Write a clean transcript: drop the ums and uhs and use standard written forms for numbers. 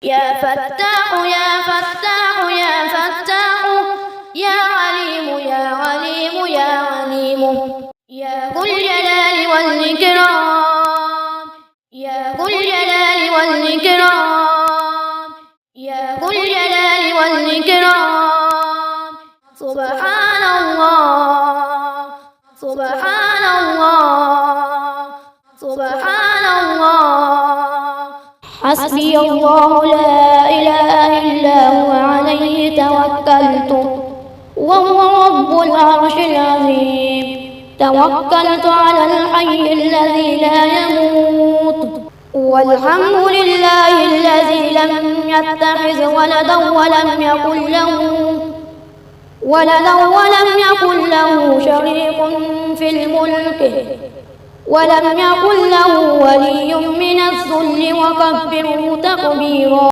يا فتاح يا فتاح يا فتاح يا عليم يا عليم يا عليم يا ذو الجلال والإكرام يا ذو الجلال والإكرام يا ذو الجلال والإكرام سبحان الله سبحان الله سبحان الله حسبي الله لا إله إلا هو عليه توكلت وهو رب العرش العظيم توكلت على الحي الذي لا يموت والحمد لله الذي لم يتخذ ولدا ولم يكن له شريك في الملك ولم يكن له ولي من الذل وكبره تكبيرا.